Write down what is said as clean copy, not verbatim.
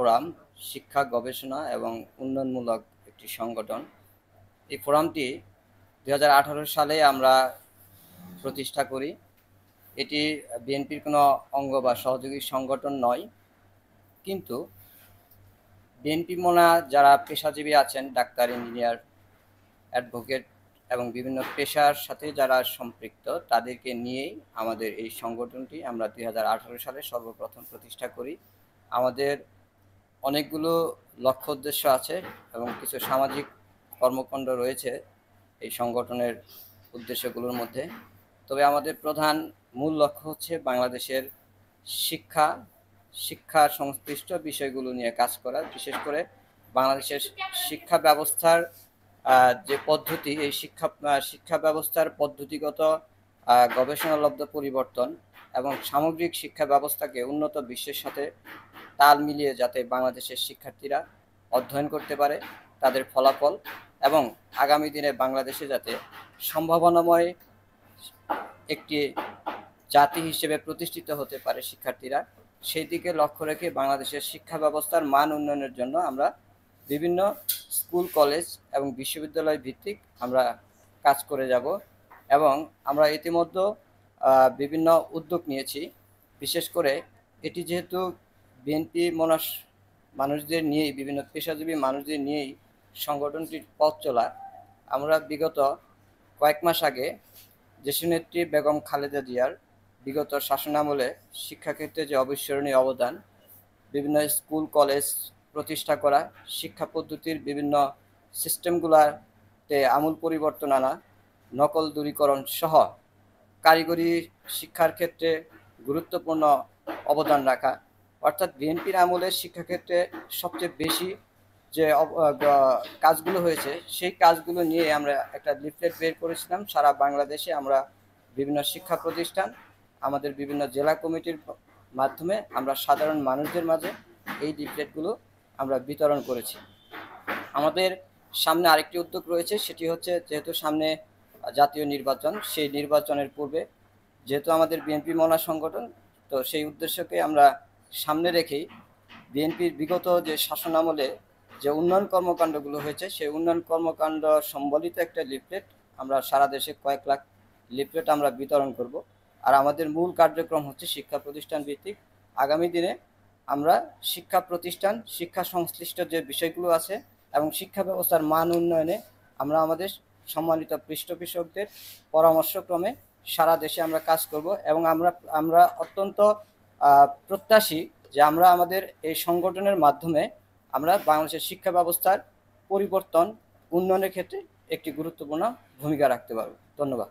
Forum শিক্ষা গবেষণা এবং উন্নয়নমূলক একটি সংগঠন। এই ফোরামটি 2018 সালে আমরা প্রতিষ্ঠা করি। এটি বিএনপির কোনো অঙ্গ বা সহযোগী সংগঠন নয়, কিন্তু বিএনপি মোনা যারা পেশাজীবী আছেন, ডাক্তার, ইঞ্জিনিয়ার, অ্যাডভোকেট এবং বিভিন্ন পেশার সাথে যারা সম্পৃক্ত, তাদেরকে নিয়েই আমাদের এই সংগঠনটি আমরা 2018 সালে সর্বপ্রথম প্রতিষ্ঠা করি। আমাদের অনেকগুলো লক্ষ্য উদ্দেশ্য আছে এবং কিছু সামাজিক কর্মকাণ্ড রয়েছে এই সংগঠনের উদ্দেশ্যগুলোর মধ্যে। তবে আমাদের প্রধান মূল লক্ষ্য হচ্ছে বাংলাদেশের শিক্ষা সংশ্লিষ্ট বিষয়গুলো নিয়ে কাজ করা। বিশেষ করে বাংলাদেশের শিক্ষা ব্যবস্থার যে পদ্ধতি, এই শিক্ষা ব্যবস্থার পদ্ধতিগত গবেষণালব্ধ পরিবর্তন এবং সামগ্রিক শিক্ষা ব্যবস্থাকে উন্নত বিশ্বের সাথে তাল মিলিয়ে যাতে বাংলাদেশের শিক্ষার্থীরা অধ্যয়ন করতে পারে, তাদের ফলাফল এবং আগামী দিনে বাংলাদেশে যাতে সম্ভাবনাময় একটি জাতি হিসেবে প্রতিষ্ঠিত হতে পারে শিক্ষার্থীরা, সেই দিকে লক্ষ্য রেখে বাংলাদেশের শিক্ষা ব্যবস্থার মান উন্নয়নের জন্য আমরা বিভিন্ন স্কুল, কলেজ এবং বিশ্ববিদ্যালয় ভিত্তিক আমরা কাজ করে যাব। এবং আমরা ইতিমধ্যে বিভিন্ন উদ্যোগ নিয়েছি। বিশেষ করে এটি যেহেতু বিএনপি মানুষদের নিয়েই, বিভিন্ন পেশাজীবী মানুষদের নিয়েই সংগঠনটির পথ চলা, আমরা বিগত কয়েক মাস আগে দেশনেত্রী বেগম খালেদা জিয়ার বিগত শাসনামলে শিক্ষাক্ষেত্রে যে অবিস্মরণীয় অবদান, বিভিন্ন স্কুল, কলেজ প্রতিষ্ঠা করা, শিক্ষা পদ্ধতির বিভিন্ন সিস্টেমগুলোতে আমূল পরিবর্তন আনা, নকল দূরীকরণ সহ কারিগরি শিক্ষার ক্ষেত্রে গুরুত্বপূর্ণ অবদান রাখা, অর্থাৎ বিএনপির আমলের শিক্ষাক্ষেত্রে সবচেয়ে বেশি যে কাজগুলো হয়েছে, সেই কাজগুলো নিয়ে আমরা একটা লিফলেট বের করেছিলাম। সারা বাংলাদেশে আমরা বিভিন্ন শিক্ষা প্রতিষ্ঠান, আমাদের বিভিন্ন জেলা কমিটির মাধ্যমে আমরা সাধারণ মানুষদের মাঝে এই লিফলেটগুলো আমরা বিতরণ করেছি। আমাদের সামনে আরেকটি উদ্যোগ রয়েছে, সেটি হচ্ছে যেহেতু সামনে জাতীয় নির্বাচন, সেই নির্বাচনের পূর্বে যেহেতু আমাদের বিএনপি মনা সংগঠন, তো সেই উদ্দেশ্যকে আমরা সামনে রেখেই বিএনপির বিগত যে শাসনামলে যে উন্নয়ন কর্মকাণ্ডগুলো হয়েছে, সেই উন্নয়ন কর্মকাণ্ড সম্বলিত একটা লিফলেট আমরা সারা দেশে কয়েক লাখ লিফলেট আমরা বিতরণ করব। আর আমাদের মূল কার্যক্রম হচ্ছে শিক্ষা প্রতিষ্ঠান ভিত্তিক। আগামী দিনে আমরা শিক্ষা প্রতিষ্ঠান, শিক্ষা সংশ্লিষ্ট যে বিষয়গুলো আছে এবং শিক্ষা ব্যবস্থার মান উন্নয়নে আমরা আমাদের সম্মানিত পৃষ্ঠপোষকদের পরামর্শক্রমে সারা দেশে আমরা কাজ করব। এবং আমরা অত্যন্ত প্রত্যাশী যে আমরা আমাদের এই সংগঠনের মাধ্যমে আমরা বাংলাদেশের শিক্ষা ব্যবস্থার পরিবর্তন, উন্নয়নের ক্ষেত্রে একটি গুরুত্বপূর্ণ ভূমিকা রাখতে পারব। ধন্যবাদ।